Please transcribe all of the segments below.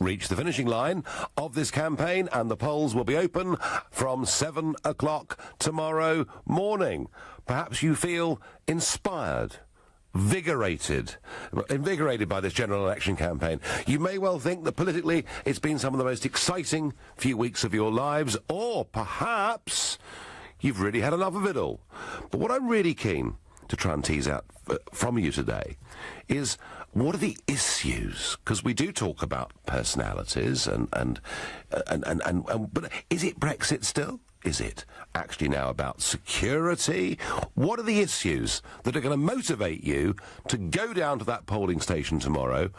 reached the finishing line of this campaign, and the polls will be open from 7 o'clock tomorrow morning. Perhaps you feel inspired, invigorated by this general election campaign. You may well think that politically it's been some of the most exciting few weeks of your lives, or perhaps you've really had enough of it all. But what I'm really keen to try and tease out from you today is, what are the issues? Because we do talk about personalities but is it Brexit still? Is it actually now about security? What are the issues that are going to motivate you to go down to that polling station tomorrow?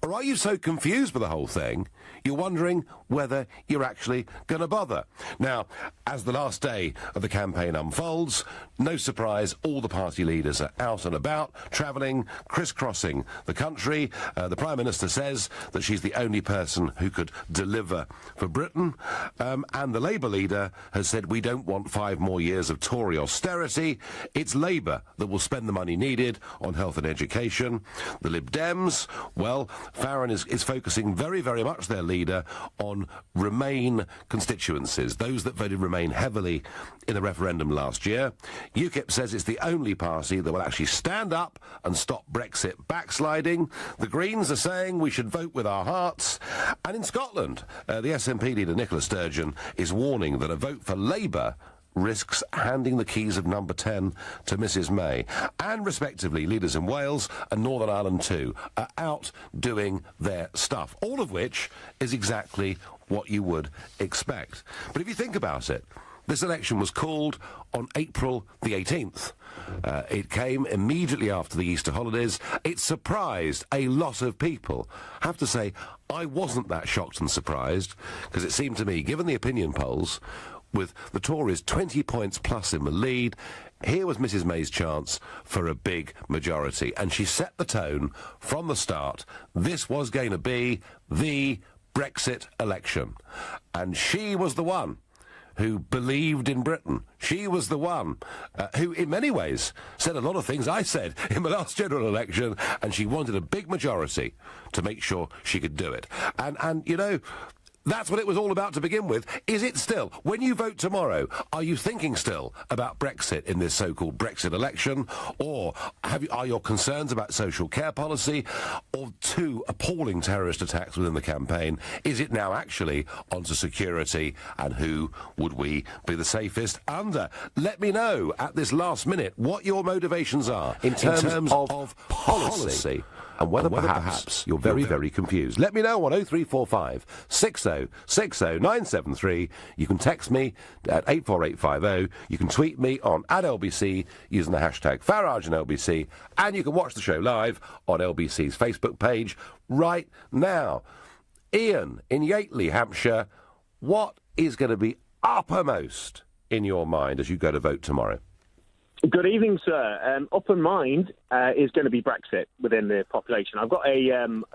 Or are you so confused by the whole thing, you're wondering whether you're actually going to bother? Now, as the last day of the campaign unfolds, no surprise, all the party leaders are out and about, travelling, crisscrossing the country. The Prime Minister says that she's the only person who could deliver for Britain. And the Labour leader has said, we don't want 5 more years of Tory austerity. It's Labour that will spend the money needed on health and education. The Lib Dems, well, Farage is focusing very, very much, their leader, on Remain constituencies, those that voted Remain heavily in the referendum last year. UKIP says it's the only party that will actually stand up and stop Brexit backsliding. The Greens are saying we should vote with our hearts. And in Scotland, the SNP leader Nicola Sturgeon is warning that a vote for Labour risks handing the keys of number 10 to Mrs May. And respectively, leaders in Wales and Northern Ireland too are out doing their stuff, all of which is exactly what you would expect. But if you think about it, this election was called on April the 18th. It came immediately after the Easter holidays. It surprised a lot of people. I have to say, I wasn't that shocked and surprised, because it seemed to me, given the opinion polls, with the Tories 20 points plus in the lead, here was Mrs May's chance for a big majority. And she set the tone from the start. This was going to be the Brexit election. And she was the one who believed in Britain. She was the one who, in many ways, said a lot of things I said in the last general election, and she wanted a big majority to make sure she could do it. And you know, that's what it was all about to begin with. Is it still? When you vote tomorrow, are you thinking still about Brexit in this so-called Brexit election? Or are your concerns about social care policy, or 2 appalling terrorist attacks within the campaign? Is it now actually onto security, and who would we be the safest under? Let me know at this last minute what your motivations are in terms of policy. And whether perhaps you're very, very confused. Let me know on 0345 60 60 973. You can text me at 84850. You can tweet me on @LBC using the hashtag Farage and LBC. And you can watch the show live on LBC's Facebook page right now. Ian in Yateley, Hampshire, what is going to be uppermost in your mind as you go to vote tomorrow? Good evening, sir. Upper mind is going to be Brexit within the population. I've got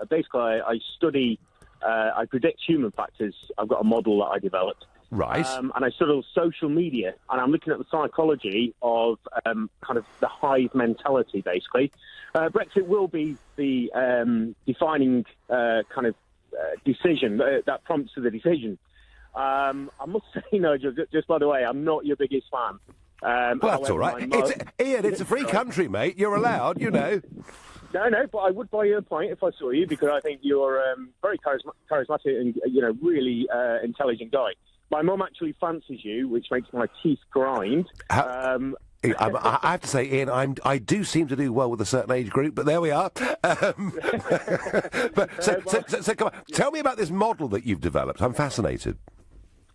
basically I study, I predict human factors. I've got a model that I developed. Right. And I study social media, and I'm looking at the psychology of kind of the hive mentality, basically. Brexit will be the defining kind of decision that prompts to the decision. I must say, Nigel, just by the way, I'm not your biggest fan. Well, that's all right. Ian, it's a free country, mate. You're allowed, you know. No, but I would buy your point if I saw you, because I think you're very charismatic and, you know, really intelligent guy. My mum actually fancies you, which makes my teeth grind. I have to say, Ian, I do seem to do well with a certain age group, but there we are. So come on, tell me about this model that you've developed. I'm fascinated.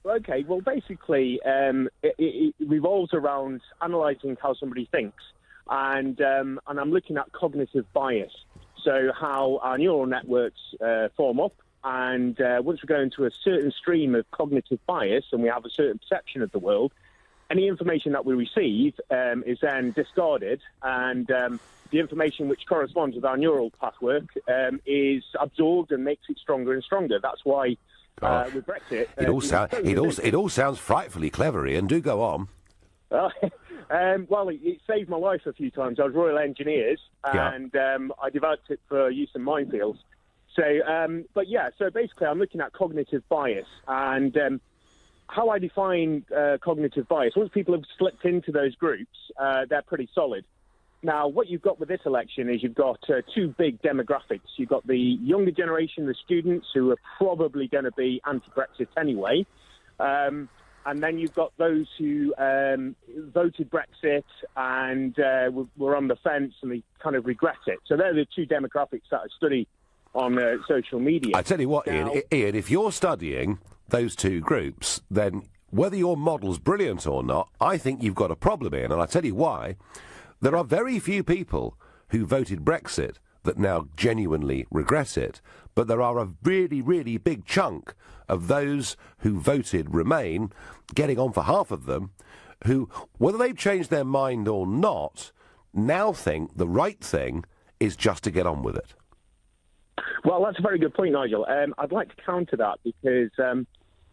Okay, well, basically, it revolves around analysing how somebody thinks, and I'm looking at cognitive bias, so how our neural networks form up, and once we go into a certain stream of cognitive bias and we have a certain perception of the world, any information that we receive is then discarded, and the information which corresponds with our neural pathwork is absorbed and makes it stronger and stronger. That's why... with Brexit, it all sounds frightfully clever, Ian. Do go on. Well, it saved my life a few times. I was Royal Engineers, and I developed it for use in minefields. So basically I'm looking at cognitive bias, and how I define cognitive bias, once people have slipped into those groups, they're pretty solid. Now, what you've got with this election is you've got two big demographics. You've got the younger generation, the students, who are probably going to be anti-Brexit anyway. And then you've got those who voted Brexit and were on the fence and they kind of regret it. So they're the two demographics that I study on social media. I tell you what, now, Ian, if you're studying those two groups, then whether your model's brilliant or not, I think you've got a problem, Ian, and I'll tell you why. There are very few people who voted Brexit that now genuinely regret it, but there are a really, really big chunk of those who voted Remain, getting on for half of them, who, whether they've changed their mind or not, now think the right thing is just to get on with it. Well, that's a very good point, Nigel. I'd like to counter that because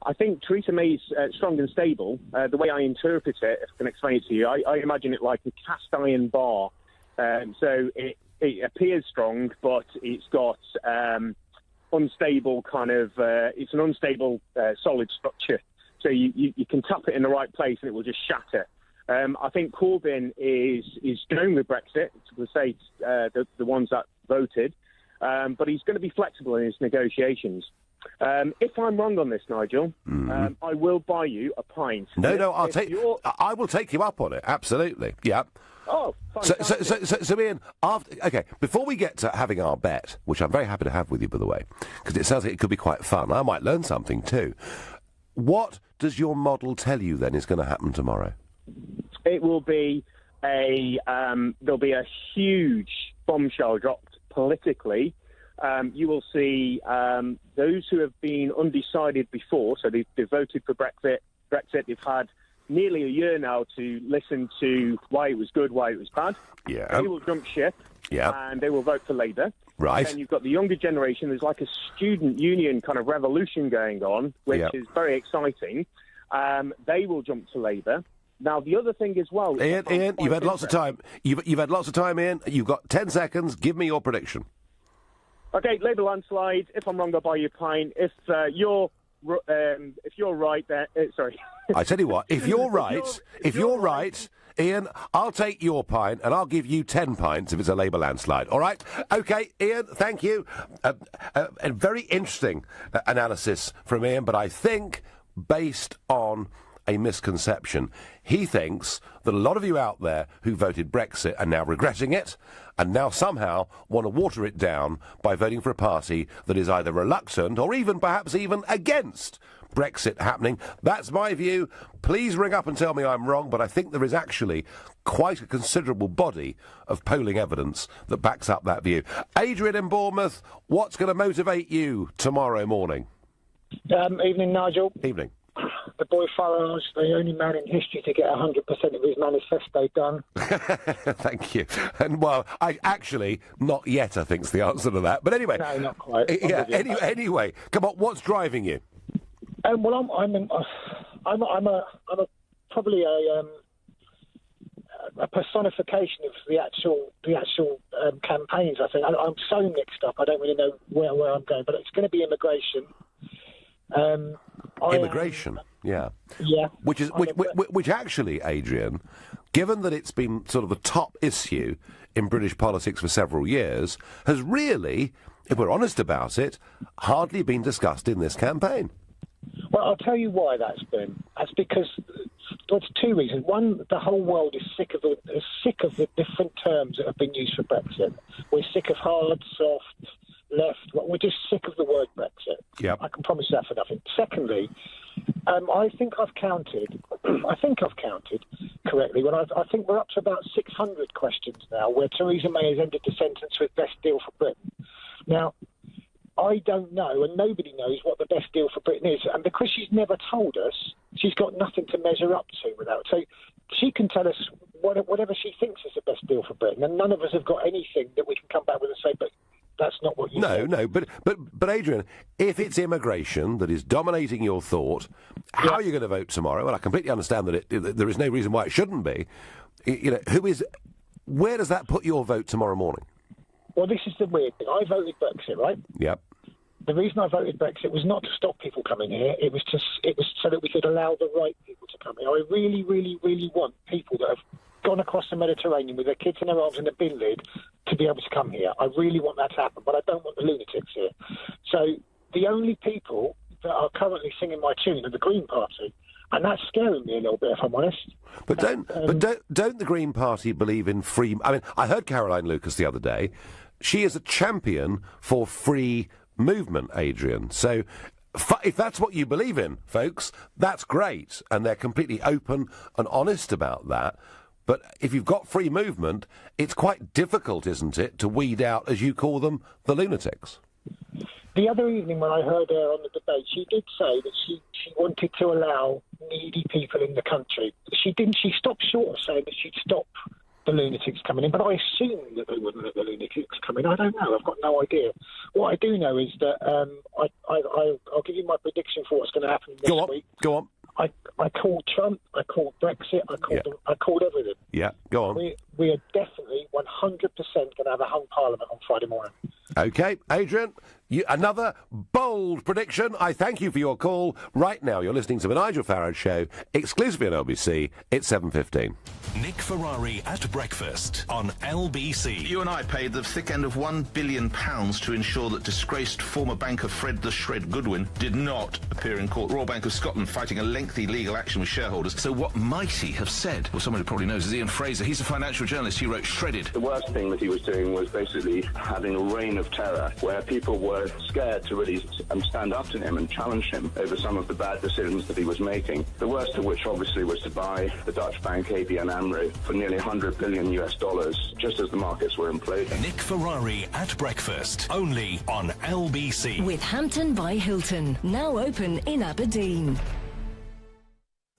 I think Theresa May's strong and stable. The way I interpret it, if I can explain it to you, I imagine it like a cast iron bar. So it appears strong, but it's got unstable kind of. It's an unstable solid structure. So you can tap it in the right place and it will just shatter. I think Corbyn is going with Brexit, to say the ones that voted, but he's going to be flexible in his negotiations. If I'm wrong on this, Nigel, I will buy you a pint. No, I will take you up on it. Absolutely, yeah. Oh, fantastic. So Ian, before we get to having our bet, which I'm very happy to have with you, by the way, because it sounds like it could be quite fun. I might learn something too. What does your model tell you then is going to happen tomorrow? It will be there'll be a huge bombshell dropped politically. You will see those who have been undecided before, so they've voted for Brexit. They've had nearly a year now to listen to why it was good, why it was bad. Yeah. They will jump ship, and they will vote for Labour. Right. And you've got the younger generation. There's like a student union kind of revolution going on, which is very exciting. They will jump to Labour. Now, the other thing as well... Ian, you've had lots of time. You've had lots of time, Ian. You've got 10 seconds. Give me your prediction. OK, Labour landslide. If I'm wrong, I'll buy you a pint. If you're right, then... sorry. I tell you what, if you're right, Ian, I'll take your pint and I'll give you 10 pints if it's a Labour landslide. All right? OK, Ian, thank you. A very interesting analysis from Ian, but I think based on a misconception. He thinks that a lot of you out there who voted Brexit are now regretting it and now somehow want to water it down by voting for a party that is either reluctant or perhaps even against Brexit happening. That's my view. Please ring up and tell me I'm wrong, but I think there is actually quite a considerable body of polling evidence that backs up that view. Adrian in Bournemouth, what's going to motivate you tomorrow morning? Evening, Nigel. Evening. The boy Farage, the only man in history to get 100% of his manifesto done. Thank you. And, well, not yet, I think, is the answer to that. But anyway... No, not quite. Anyway, come on, what's driving you? Well, I'm probably a personification of the actual campaigns. I think I'm so mixed up. I don't really know where I'm going, but it's going to be immigration. Immigration, yeah. Which actually, Adrian, given that it's been sort of the top issue in British politics for several years, has really, if we're honest about it, hardly been discussed in this campaign. Well, I'll tell you why that's been. That's because there's two reasons. One, the whole world is sick of the different terms that have been used for Brexit. We're sick of hard, soft, left. We're just sick of the word Brexit. Yep. I can promise that for nothing. Secondly, I think I've counted correctly. When I think we're up to about 600 questions now where Theresa May has ended the sentence with best deal for Britain. Now, I don't know, and nobody knows what the best deal for Britain is. And because she's never told us, she's got nothing to measure up to without. So she can tell us whatever she thinks is the best deal for Britain, and none of us have got anything that we can come back with and say, but that's not what you said. No, but Adrian, if it's immigration that is dominating your thought, how are you going to vote tomorrow? Well, I completely understand that there is no reason why it shouldn't be. Where does that put your vote tomorrow morning? Well, this is the weird thing. I voted Brexit, right? Yep. the reason I voted Brexit was not to stop people coming here. It was so that we could allow the right people to come here. I really, really, really want people that have gone across the Mediterranean with their kids in their arms and a bin lid to be able to come here. I really want that to happen, but I don't want the lunatics here. So the only people that are currently singing my tune are the Green Party, and that's scaring me a little bit, if I'm honest. But don't the Green Party believe in free? I mean, I heard Caroline Lucas the other day. She is a champion for free movement, Adrian. So if that's what you believe in, folks, that's great, and they're completely open and honest about that. But if you've got free movement, it's quite difficult, isn't it, to weed out, as you call them, the lunatics? The other evening when I heard her on the debate, she did say that she wanted to allow needy people in the country. She stopped short of saying that she'd stop the lunatics coming in, but I assumed that they wouldn't let the lunatics come in. I don't know. I've got no idea. What I do know is that I'll give you my prediction for what's going to happen this week. Go on. I called Trump, I called Brexit, I called everything. Yeah, go on. We are definitely 100% going to have a hung parliament on Friday morning. OK, Adrian, another bold prediction. I thank you for your call. Right now, you're listening to the Nigel Farage Show, exclusively on LBC. It's 7:15. Nick Ferrari at breakfast on LBC. You and I paid the thick end of £1 billion to ensure that disgraced former banker Fred the Shred Goodwin did not appear in court. Royal Bank of Scotland fighting a lengthy legal action with shareholders. So what might he have said? Well, someone who probably knows is Ian Fraser. He's a financial journalist. He wrote Shredded. The worst thing that he was doing was basically having a reign of terror where people were scared to really stand up to him and challenge him over some of the bad decisions that he was making. The worst of which obviously was to buy the Dutch bank ABN AMRO for nearly $100 billion just as the markets were imploding. Nick Ferrari at breakfast, only on LBC. With Hampton by Hilton, now open in Aberdeen.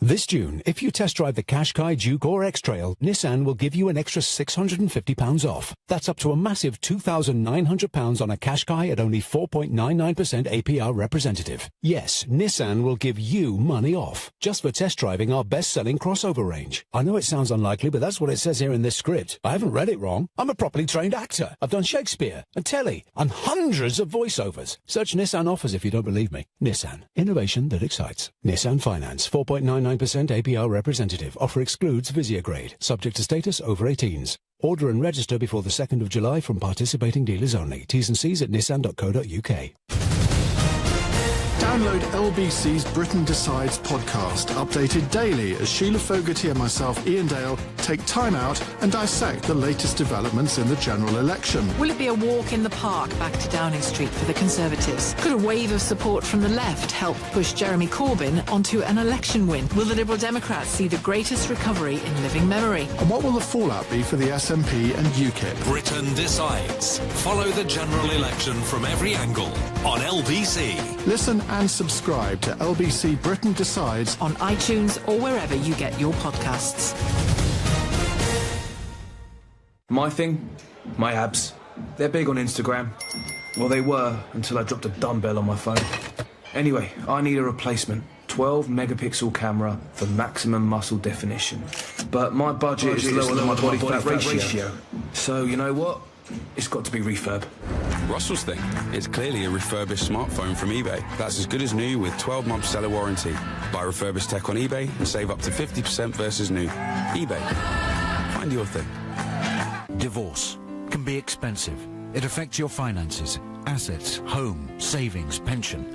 This June, if you test drive the Qashqai, Duke or X-Trail, Nissan will give you an extra £650 off. That's up to a massive £2,900 on a Qashqai at only 4.99% APR representative. Yes, Nissan will give you money off, just for test driving our best-selling crossover range. I know it sounds unlikely, but that's what it says here in this script. I haven't read it wrong. I'm a properly trained actor. I've done Shakespeare and telly and hundreds of voiceovers. Search Nissan offers if you don't believe me. Nissan. Innovation that excites. Nissan Finance. 4.99% APR representative. Offer excludes Visia grade. Subject to status over 18s. Order and register before the 2nd of July from participating dealers only. T's and C's at nissan.co.uk. Download LBC's Britain Decides podcast, updated daily as Sheila Fogarty and myself, Ian Dale, take time out and dissect the latest developments in the general election. Will it be a walk in the park back to Downing Street for the Conservatives? Could a wave of support from the left help push Jeremy Corbyn onto an election win? Will the Liberal Democrats see the greatest recovery in living memory? And what will the fallout be for the SNP and UKIP? Britain Decides. Follow the general election from every angle on LBC. Listen and subscribe to LBC Britain Decides on iTunes or wherever you get your podcasts. My thing, my abs. They're big on Instagram. Well, they were until I dropped a dumbbell on my phone. Anyway, I need a replacement. 12 megapixel camera for maximum muscle definition. But my budget is lower than my body fat ratio. So, you know what? It's got to be refurb. Russell's thing. It's clearly a refurbished smartphone from eBay. That's as good as new with 12-month seller warranty. Buy refurbished tech on eBay and save up to 50% versus new. eBay. Find your thing. Divorce can be expensive. It affects your finances, assets, home, savings, pension,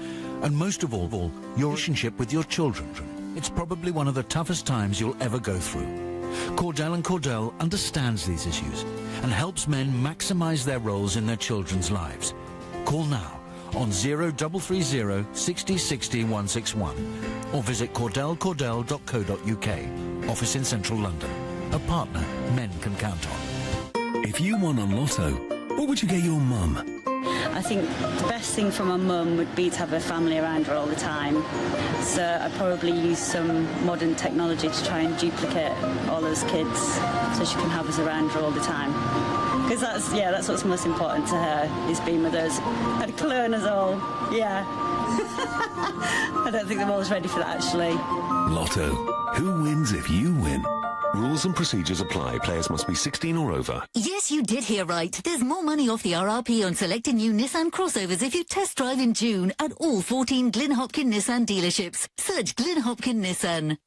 and most of all, your relationship with your children. It's probably one of the toughest times you'll ever go through. Cordell & Cordell understands these issues and helps men maximise their roles in their children's lives. Call now on 0330 60 60 161 or visit cordellcordell.co.uk. Office in central London. A partner men can count on. If you won on Lotto, what would you get your mum? I think the best thing for my mum would be to have her family around her all the time. So I'd probably use some modern technology to try and duplicate all those kids so she can have us around her all the time. Because that's what's most important to her, is being with us. I'd clone us all, yeah. I don't think the world's ready for that, actually. Lotto. Who wins if you win? Rules and procedures apply. Players must be 16 or over. Yes, you did hear right. There's more money off the RRP on selected new Nissan crossovers if you test drive in June at all 14 Glyn Hopkin Nissan dealerships. Search Glyn Hopkin Nissan.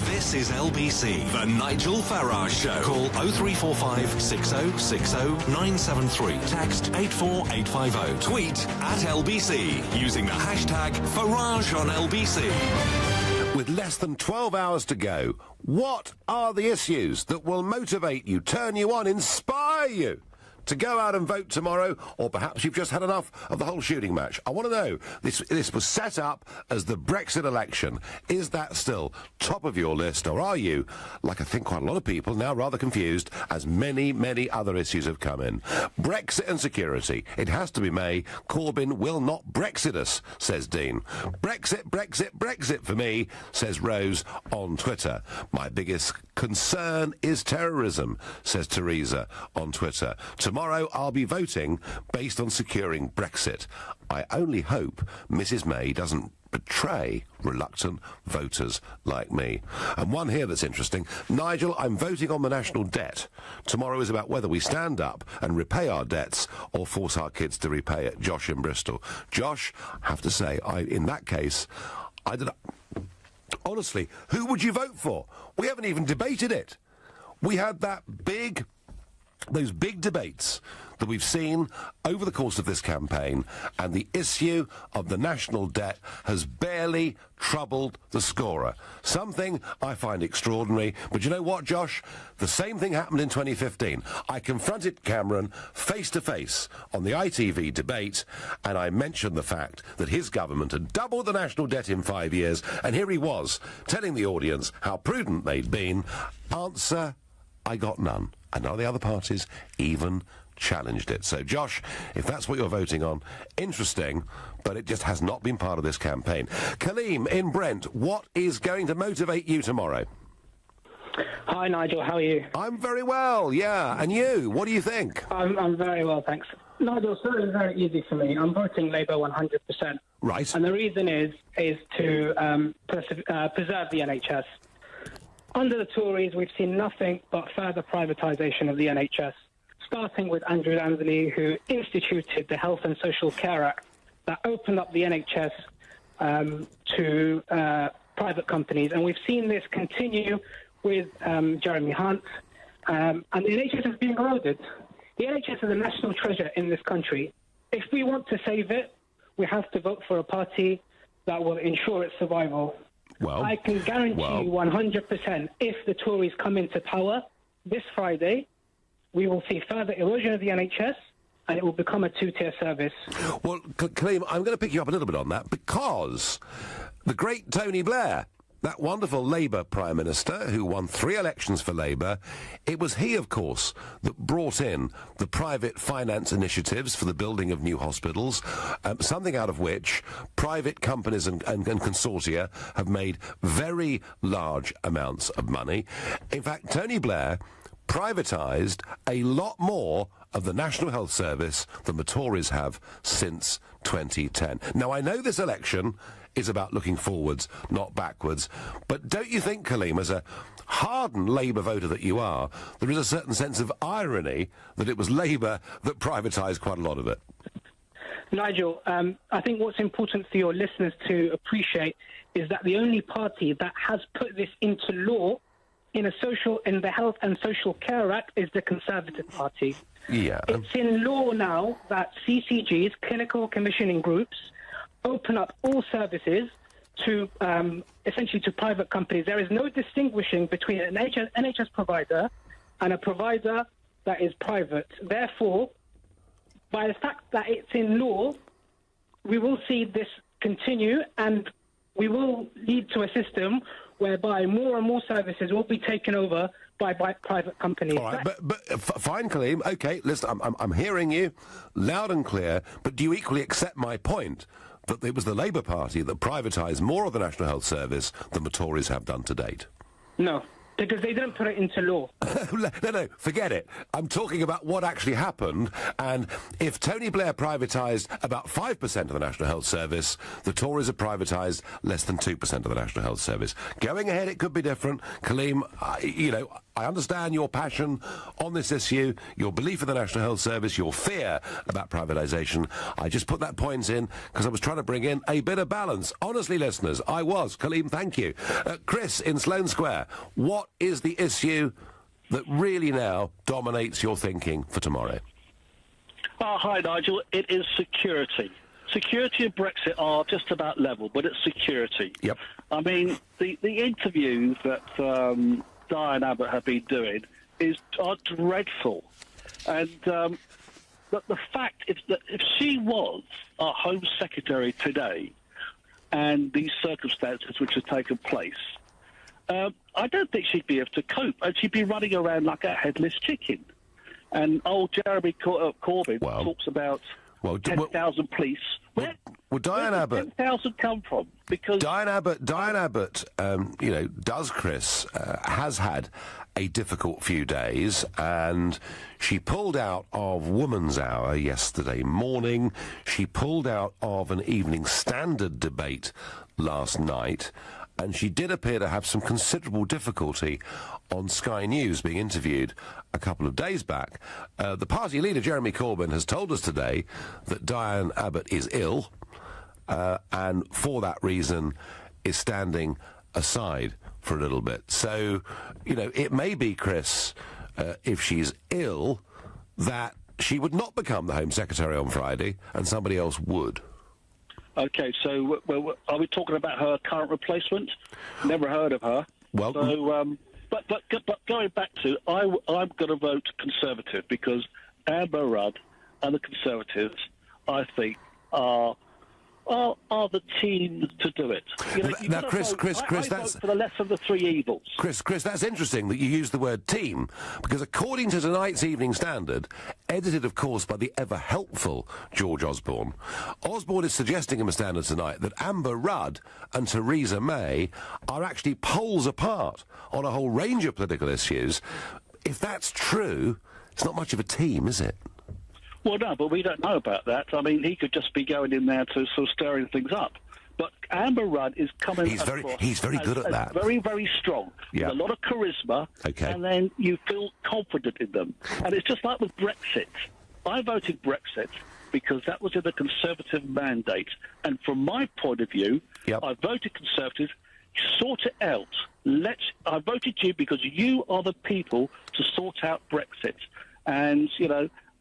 This is LBC, the Nigel Farage Show. Call 0345 6060 973. Text 84850. Tweet at LBC using the hashtag Farage on LBC. With less than 12 hours to go, what are the issues that will motivate you, turn you on, inspire you to go out and vote tomorrow? Or perhaps you've just had enough of the whole shooting match. I want to know, this was set up as the Brexit election. Is that still top of your list, or are you, like I think quite a lot of people, now rather confused, as many, many other issues have come in? Brexit and security. It has to be May. Corbyn will not Brexit us, says Dean. Brexit, Brexit, Brexit for me, says Rose on Twitter. My biggest concern is terrorism, says Teresa on Twitter. Tomorrow I'll be voting based on securing Brexit. I only hope Mrs May doesn't betray reluctant voters like me. And one here that's interesting. Nigel, I'm voting on the national debt. Tomorrow is about whether we stand up and repay our debts or force our kids to repay it. Josh in Bristol. Josh, I have to say, in that case, I don't know. Honestly, who would you vote for? We haven't even debated it. We had those big debates that we've seen over the course of this campaign, and the issue of the national debt has barely troubled the scorer. Something I find extraordinary, but you know what, Josh? The same thing happened in 2015. I confronted Cameron face-to-face on the ITV debate, and I mentioned the fact that his government had doubled the national debt in 5 years, and here he was, telling the audience how prudent they'd been. Answer, I got none. And none of the other parties even challenged it. So, Josh, if that's what you're voting on, interesting, but it just has not been part of this campaign. Kaleem in Brent, what is going to motivate you tomorrow? Hi, Nigel. How are you? I'm very well, yeah. And you? What do you think? I'm very well, thanks. Nigel, it's very, very easy for me. I'm voting Labour 100%. Right. And the reason is to preserve the NHS. Under the Tories, we've seen nothing but further privatisation of the NHS, starting with Andrew Lansley, who instituted the Health and Social Care Act that opened up the NHS to private companies. And we've seen this continue with Jeremy Hunt, and the NHS is being eroded. The NHS is a national treasure in this country. If we want to save it, we have to vote for a party that will ensure its survival. Well, I can guarantee you 100%, if the Tories come into power this Friday, we will see further erosion of the NHS, and it will become a two-tier service. Well, Kaleem, I'm going to pick you up a little bit on that, because the great Tony Blair, that wonderful Labour Prime Minister who won 3 elections for Labour, it was he, of course, that brought in the private finance initiatives for the building of new hospitals, something out of which private companies and consortia have made very large amounts of money. In fact, Tony Blair privatised a lot more of the National Health Service than the Tories have since 2010. Now, I know this election is about looking forwards, not backwards, but don't you think, Kaleem, as a hardened Labour voter that you are, there is a certain sense of irony that it was Labour that privatised quite a lot of it? Nigel, I think what's important for your listeners to appreciate is that the only party that has put this into law in the Health and Social Care Act is the Conservative Party. Yeah. It's in law now that CCGs, clinical commissioning groups, open up all services to essentially to private companies. There is no distinguishing between an NHS provider and a provider that is private. Therefore, by the fact that it's in law, we will see this continue, and we will lead to a system whereby more and more services will be taken over by private companies. All right, but fine, Kaleem. Okay, listen, I'm hearing you loud and clear, but do you equally accept my point that it was the Labour Party that privatised more of the National Health Service than the Tories have done to date? No. Because they didn't put it into law. No, forget it. I'm talking about what actually happened, and if Tony Blair privatised about 5% of the National Health Service, the Tories have privatised less than 2% of the National Health Service. Going ahead, it could be different. Kaleem, I understand your passion on this issue, your belief in the National Health Service, your fear about privatisation. I just put that point in because I was trying to bring in a bit of balance. Honestly, listeners, I was. Kaleem, thank you. Chris in Sloane Square, what is the issue that really now dominates your thinking for tomorrow? Hi, Nigel. It is security. Security and Brexit are just about level, but it's security. Yep. I mean, the interviews that Diane Abbott have been doing are dreadful. And the fact is that if she was our Home Secretary today and these circumstances which have taken place, I don't think she'd be able to cope, and she'd be running around like a headless chicken. And old Jeremy Corbyn talks about 10,000 police. Where Diane Abbott, 10,000 come from? Because Diane Abbott, does Chris has had a difficult few days, and she pulled out of Woman's Hour yesterday morning. She pulled out of an Evening Standard debate last night. And she did appear to have some considerable difficulty on Sky News being interviewed a couple of days back. The party leader, Jeremy Corbyn, has told us today that Diane Abbott is ill and for that reason is standing aside for a little bit. So, it may be, Chris, if she's ill, that she would not become the Home Secretary on Friday and somebody else would. Okay, so are we talking about her current replacement? Never heard of her. Well, so, but going back to, I'm going to vote Conservative because Amber Rudd and the Conservatives, I think, are the team to do it. Now, Chris, I that's vote for the less of the three evils. Chris, that's interesting that you use the word team, because according to tonight's Evening Standard, edited, of course, by the ever-helpful George Osborne, Osborne is suggesting in the Standard tonight that Amber Rudd and Theresa May are actually poles apart on a whole range of political issues. If that's true, it's not much of a team, is it? Well, no, but we don't know about that. I mean, he could just be going in there to sort of stirring things up. But Amber Rudd is coming He's very good at that. Very, very strong, with a lot of charisma, and then you feel confident in them. And it's just like with Brexit. I voted Brexit because that was in the Conservative mandate. And from my point of view, I voted Conservative. Sort it out. I voted you because you are the people to sort out Brexit. And,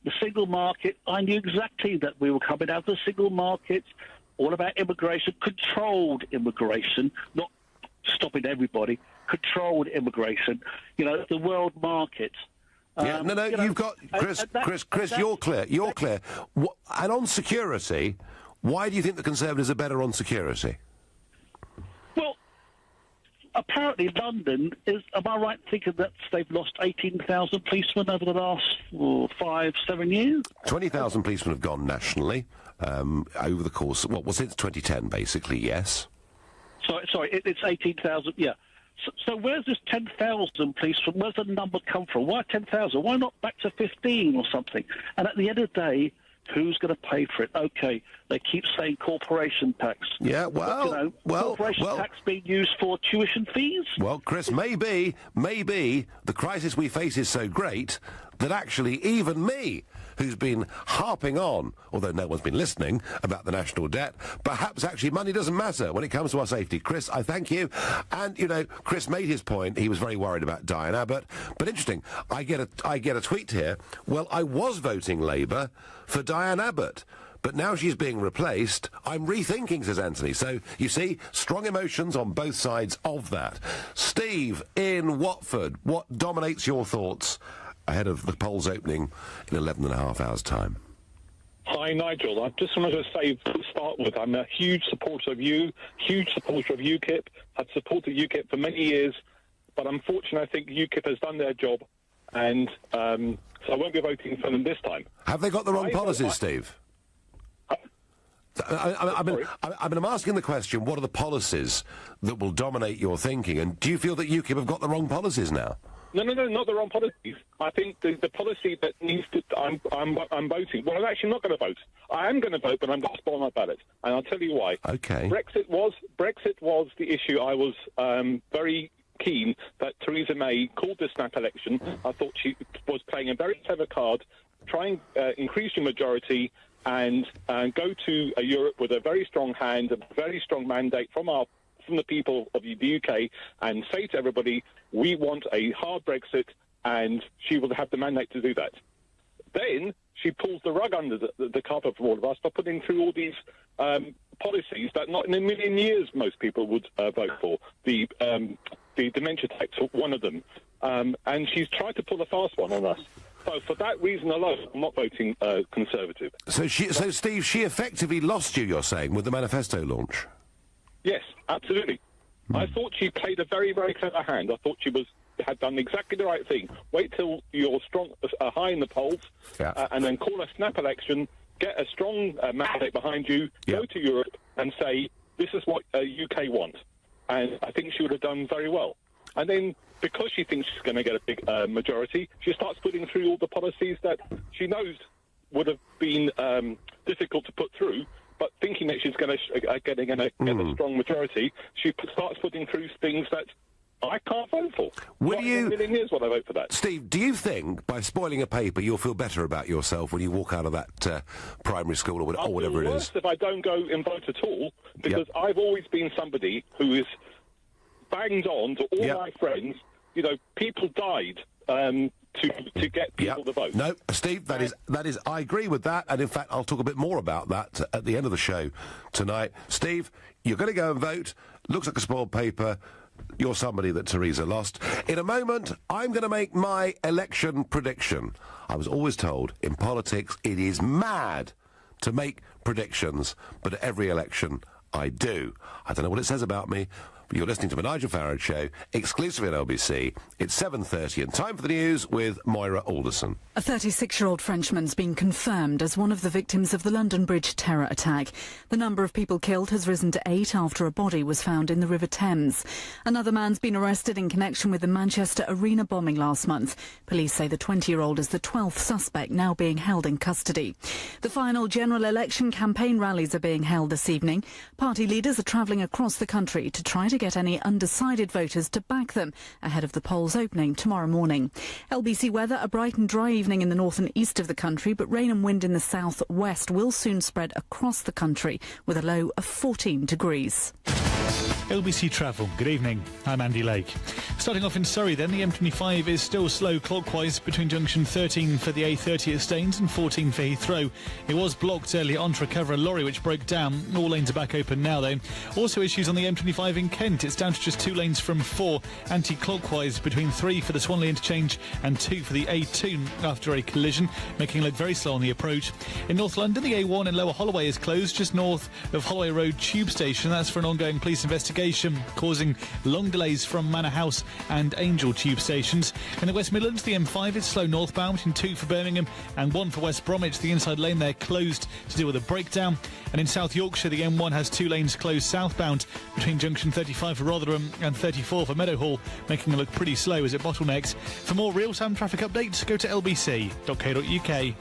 the single market, I knew exactly that we were coming out of the single market, all about immigration, controlled immigration, not stopping everybody, controlled immigration, the world market. You've got, Chris, you're clear, and on security, why do you think the Conservatives are better on security? Well, apparently London is, am I right thinking that they've lost 18,000 policemen over the last 5-7 years? 20,000 policemen have gone nationally over the course, since 2010, basically, yes. Sorry, it's 18,000, yeah. So where's this 10,000 policemen, where's the number come from? Why 10,000? Why not back to 15 or something? And at the end of the day, who's going to pay for it? Okay, they keep saying corporation tax. Yeah, corporation tax being used for tuition fees? Well, Chris, maybe the crisis we face is so great that actually even me, who's been harping on, although no one's been listening, about the national debt, perhaps actually money doesn't matter when it comes to our safety. Chris, I thank you. And, Chris made his point. He was very worried about Diane Abbott. But interesting, I get a tweet here. Well, I was voting Labour for Diane Abbott, but now she's being replaced. I'm rethinking, says Anthony. So, you see, strong emotions on both sides of that. Steve in Watford, what dominates your thoughts ahead of the polls opening in 11 and a half hours' time? Hi, Nigel. I just wanted to say, to start with, I'm a huge supporter of you, huge supporter of UKIP. I've supported UKIP for many years, but unfortunately I think UKIP has done their job, and so I won't be voting for them this time. Have they got the wrong policies, Steve? I'm asking the question, what are the policies that will dominate your thinking, and do you feel that UKIP have got the wrong policies now? No, not the wrong policies. I think the policy that needs to... I'm voting. Well, I'm actually not going to vote. I am going to vote, but I'm going to spoil my ballot, and I'll tell you why. Okay. Brexit was the issue. I was very keen that Theresa May called the snap election. I thought she was playing a very clever card, trying increase your majority and go to Europe with a very strong hand, a very strong mandate from the people of the UK, and say to everybody, we want a hard Brexit, and she will have the mandate to do that. Then she pulls the rug under the carpet for all of us by putting through all these policies that not in a million years most people would vote for. The dementia tax, one of them. And she's tried to pull a fast one on us. So for that reason alone, I'm not voting Conservative. So, Steve, she effectively lost you, you're saying, with the manifesto launch? Yes, absolutely. I thought she played a very, very clever hand. I thought she had done exactly the right thing. Wait till you're high in the polls, and then call a snap election, get a strong mandate behind you, go to Europe and say, this is what UK want. And I think she would have done very well. And then, because she thinks she's going to get a big majority, she starts putting through all the policies that she knows would have been difficult to put through, but thinking that she's going to get a strong majority, she starts putting through things that I can't vote for. Not in a million years would I vote for that. Steve, do you think by spoiling a paper you'll feel better about yourself when you walk out of that primary school or whatever it is? I'll feel worse if I don't go and vote at all, because I've always been somebody who is banged on to all my friends. You know, people died to get people to vote. No, Steve, that is. I agree with that, and in fact, I'll talk a bit more about that at the end of the show tonight. Steve, you're going to go and vote. Looks like a spoiled paper. You're somebody that Theresa lost. In a moment, I'm going to make my election prediction. I was always told in politics it is mad to make predictions, but at every election I do. I don't know what it says about me. You're listening to the Nigel Farage Show, exclusively on LBC. It's 7:30 and time for the news with Moira Alderson. A 36-year-old Frenchman's been confirmed as one of the victims of the London Bridge terror attack. The number of people killed has risen to 8 after a body was found in the River Thames. Another man's been arrested in connection with the Manchester Arena bombing last month. Police say the 20-year-old is the 12th suspect now being held in custody. The final general election campaign rallies are being held this evening. Party leaders are travelling across the country to try to get any undecided voters to back them ahead of the polls opening tomorrow morning. LBC weather, a bright and dry evening in the north and east of the country, but rain and wind in the south-west will soon spread across the country with a low of 14 degrees. LBC Travel, good evening. I'm Andy Lake. Starting off in Surrey then, the M25 is still slow clockwise between junction 13 for the A30 at Staines and 14 for Heathrow. It was blocked earlier on to recover a lorry which broke down. All lanes are back open now though. Also issues on the M25 in Kent. It's down to just 2 lanes from 4 anti-clockwise between 3 for the Swanley interchange and 2 for the A2 after a collision, making it look very slow on the approach. In North London, the A1 in Lower Holloway is closed just north of Holloway Road Tube Station. That's for an ongoing police investigation, causing long delays from Manor House and Angel tube stations. In the West Midlands, the M5 is slow northbound between 2 for Birmingham and 1 for West Bromwich. The inside lane there closed to deal with a breakdown. And in South Yorkshire, the M1 has 2 lanes closed southbound between junction 35 for Rotherham and 34 for Meadowhall, making it look pretty slow as it bottlenecks. For more real-time traffic updates, go to lbc.co.uk.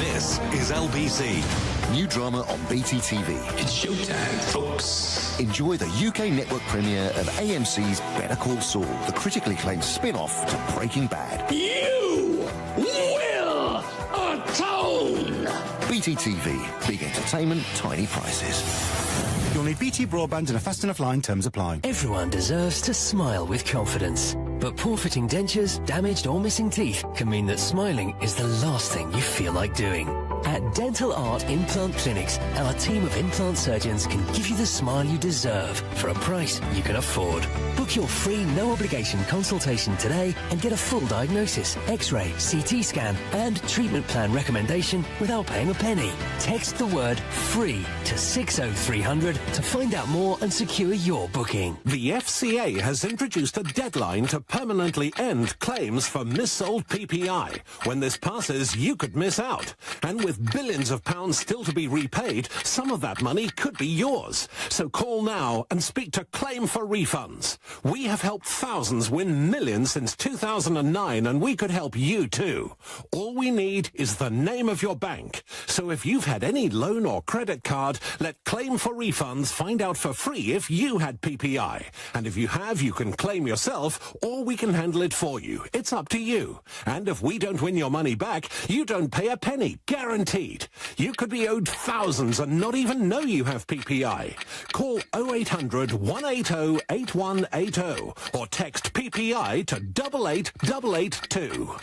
This is LBC. New drama on BT TV. It's showtime, folks. Enjoy the UK network premiere of AMC's Better Call Saul, the critically acclaimed spin-off to Breaking Bad. You will atone. BT TV. Big entertainment, tiny prices. You'll need BT broadband and a fast enough line. Terms apply. Everyone deserves to smile with confidence. But poor-fitting dentures, damaged or missing teeth can mean that smiling is the last thing you feel like doing. At Dental Art Implant Clinics, our team of implant surgeons can give you the smile you deserve for a price you can afford. Book your free, no-obligation consultation today and get a full diagnosis, X-ray, CT scan and treatment plan recommendation without paying a penny. Text the word FREE to 60300 to find out more and secure your booking. The FCA has introduced a deadline to permanently end claims for missold PPI. When this passes, you could miss out. And with billions of pounds still to be repaid, some of that money could be yours. So call now and speak to Claim for Refunds. We have helped thousands win millions since 2009, and we could help you too. All we need is the name of your bank. So if you've had any loan or credit card, let Claim for Refunds find out for free if you had PPI. And if you have, you can claim yourself, or we can handle it for you. It's up to you. And if we don't win your money back, you don't pay a penny, guaranteed. You could be owed thousands and not even know you have PPI. Call 0800 180 8180 or text PPI to 88882.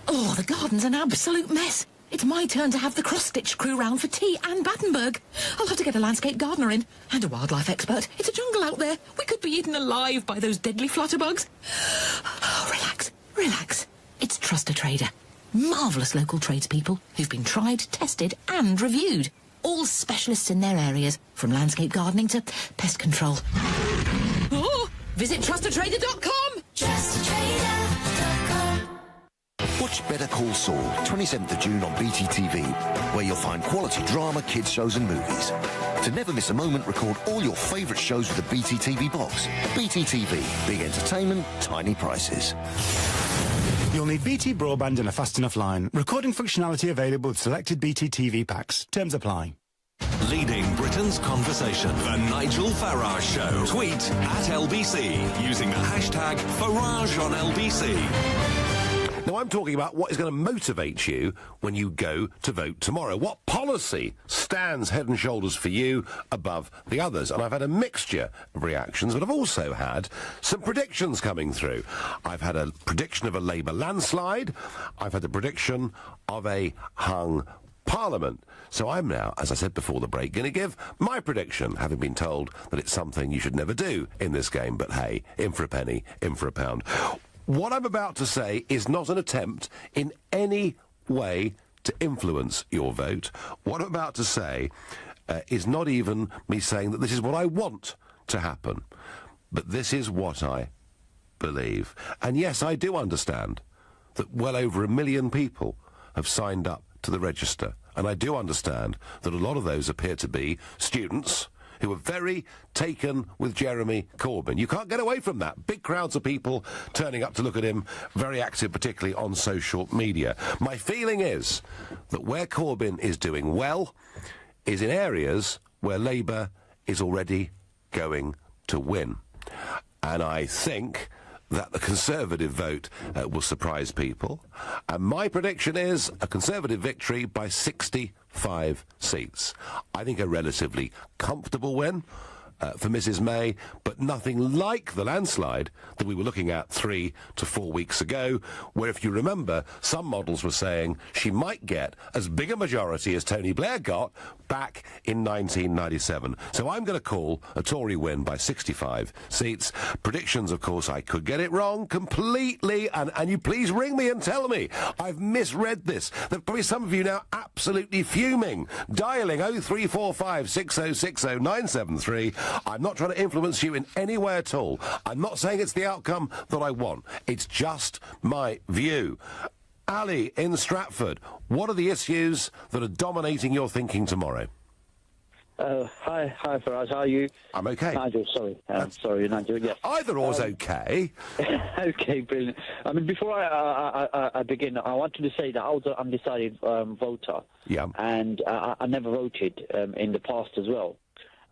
Oh, the garden's an absolute mess. It's my turn to have the cross-stitch crew round for tea and Battenberg. I'll have to get a landscape gardener in and a wildlife expert. It's a jungle out there. We could be eaten alive by those deadly flutterbugs. Oh, relax, relax. It's Trust a Trader. Marvellous local tradespeople who've been tried, tested and reviewed. All specialists in their areas, from landscape gardening to pest control. Oh, visit trustatrader.com. Trustatrader.com. Watch Better Call Saul, 27th of June on BTTV, where you'll find quality drama, kids shows and movies. To never miss a moment, record all your favourite shows with the BTTV box. BTTV, big entertainment, tiny prices. You'll need BT broadband and a fast enough line. Recording functionality available with selected BT TV packs. Terms apply. Leading Britain's conversation. The Nigel Farage Show. Tweet at LBC using the hashtag Farage on LBC. Now, I'm talking about what is going to motivate you when you go to vote tomorrow. What policy stands head and shoulders for you above the others? And I've had a mixture of reactions, but I've also had some predictions coming through. I've had a prediction of a Labour landslide. I've had a prediction of a hung Parliament. So I'm now, as I said before the break, going to give my prediction, having been told that it's something you should never do in this game. But hey, in for a penny, in for a pound. What I'm about to say is not an attempt in any way to influence your vote. What I'm about to say is not even me saying that this is what I want to happen, but this is what I believe. And yes, I do understand that well over 1 million people have signed up to the register, and I do understand that a lot of those appear to be students who are very taken with Jeremy Corbyn. You can't get away from that. Big crowds of people turning up to look at him, very active, particularly on social media. My feeling is that where Corbyn is doing well is in areas where Labour is already going to win. And I think that the Conservative vote will surprise people. And my prediction is a Conservative victory by 65 seats. I think a relatively comfortable win for Mrs May, but nothing like the landslide that we were looking at 3 to 4 weeks ago, where, if you remember, some models were saying she might get as big a majority as Tony Blair got back in 1997. So I'm going to call a Tory win by 65 seats. Predictions, of course, I could get it wrong completely, and you please ring me and tell me I've misread this. There's probably some of you now absolutely fuming, dialing 0345 6060 973. I'm not trying to influence you in any way at all. I'm not saying it's the outcome that I want. It's just my view. Ali in Stratford, what are the issues that are dominating your thinking tomorrow? Hi, Farage. How are you? I'm okay. Nigel, sorry. Sorry, Nigel. Yes. Either or's okay. Okay, brilliant. I mean, before I begin, I wanted to say that I was an undecided voter. Yeah. And I never voted in the past as well.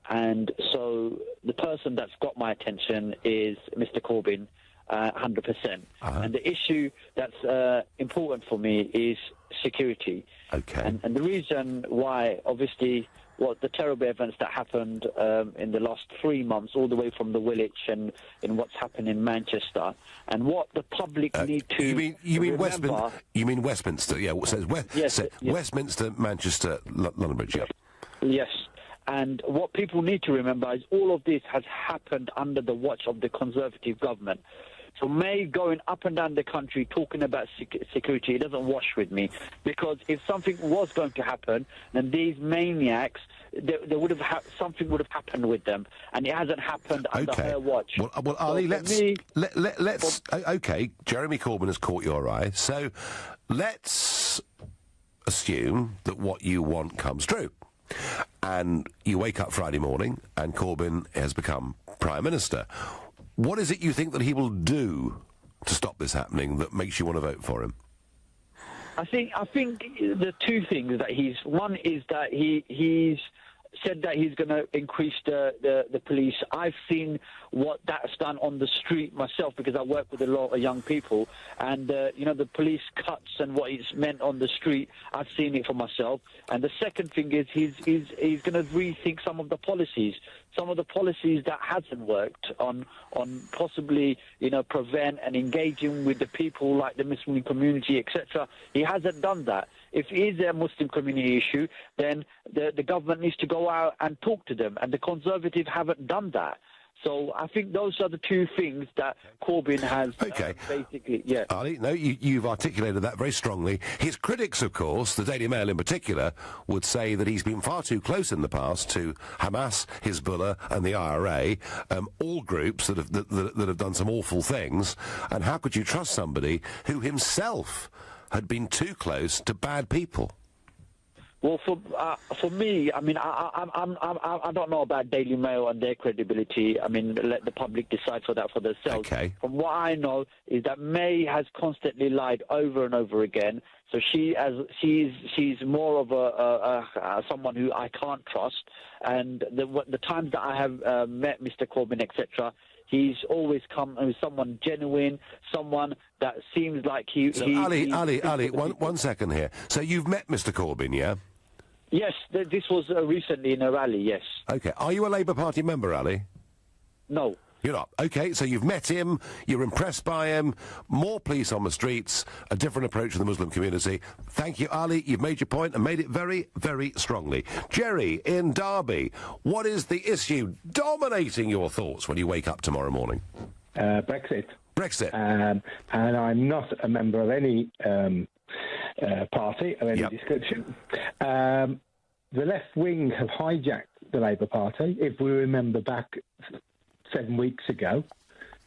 And so the person that's got my attention is Mr. Corbyn, 100%. And the issue that's important for me is security. Okay. And the reason why, obviously, what the terrible events that happened in the last 3 months, all the way from the Woolwich and in what's happened in Manchester, and what the public need to you mean remember. You mean Westminster? Yeah. What says Westminster, Manchester, London Bridge? Yeah. Yes. And what people need to remember is all of this has happened under the watch of the Conservative government. So May going up and down the country talking about security, it doesn't wash with me. Because if something was going to happen, then these maniacs there would have something would have happened with them, and it hasn't happened under her watch. Well, Ali, let's. Okay, Jeremy Corbyn has caught your eye, so let's assume that what you want comes true, and you wake up Friday morning, and Corbyn has become Prime Minister. What is it you think that he will do to stop this happening that makes you want to vote for him? I think the two things that one is that he's said that he's going to increase the police. I've seen what that's done on the street myself because I work with a lot of young people, and the police cuts and what it's meant on the street. I've seen it for myself. And the second thing is he's going to rethink some of the policies that hasn't worked on possibly prevent and engaging with the people like the Muslim community, etc. He hasn't done that. If it is a Muslim community issue, then the government needs to go out and talk to them, and the Conservatives haven't done that. So I think those are the two things that Corbyn has basically, yeah. Ali, no, you've articulated that very strongly. His critics, of course, the Daily Mail in particular, would say that he's been far too close in the past to Hamas, Hezbollah and the IRA, all groups that have done some awful things. And how could you trust somebody who himself had been too close to bad people? Well, for me, I mean, I don't know about Daily Mail and their credibility. I mean, let the public decide for that for themselves. Okay. From what I know is that May has constantly lied over and over again. So she's more of a someone who I can't trust. And the times that I have met Mr. Corbyn, etc., he's always come with someone genuine, someone that seems like he... Ali, one second here. So you've met Mr. Corbyn, yeah? Yes, this was recently in a rally, yes. OK. Are you a Labour Party member, Ali? No. You're not? OK, so you've met him, you're impressed by him, more police on the streets, a different approach to the Muslim community. Thank you, Ali. You've made your point and made it very, very strongly. Jerry, in Derby, what is the issue dominating your thoughts when you wake up tomorrow morning? Brexit. Brexit. And I'm not a member of any party of any description. The left wing have hijacked the Labour Party, if we remember back 7 weeks ago.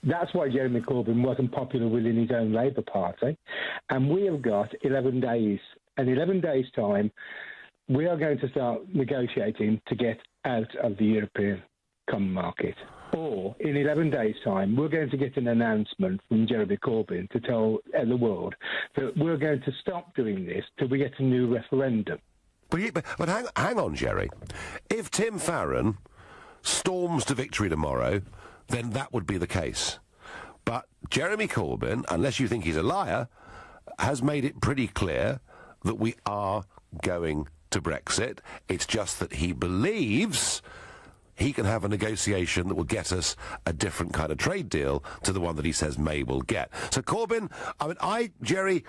That's why Jeremy Corbyn wasn't popular within his own Labour Party. And we have got 11 days. In 11 days' time, we are going to start negotiating to get out of the European Common Market. Or, in 11 days' time, we're going to get an announcement from Jeremy Corbyn to tell the world that we're going to stop doing this till we get a new referendum. But hang on, Jerry. If Tim Farron storms to victory tomorrow, then that would be the case. But Jeremy Corbyn, unless you think he's a liar, has made it pretty clear that we are going to Brexit. It's just that he believes he can have a negotiation that will get us a different kind of trade deal to the one that he says May will get. So Corbyn, Jerry,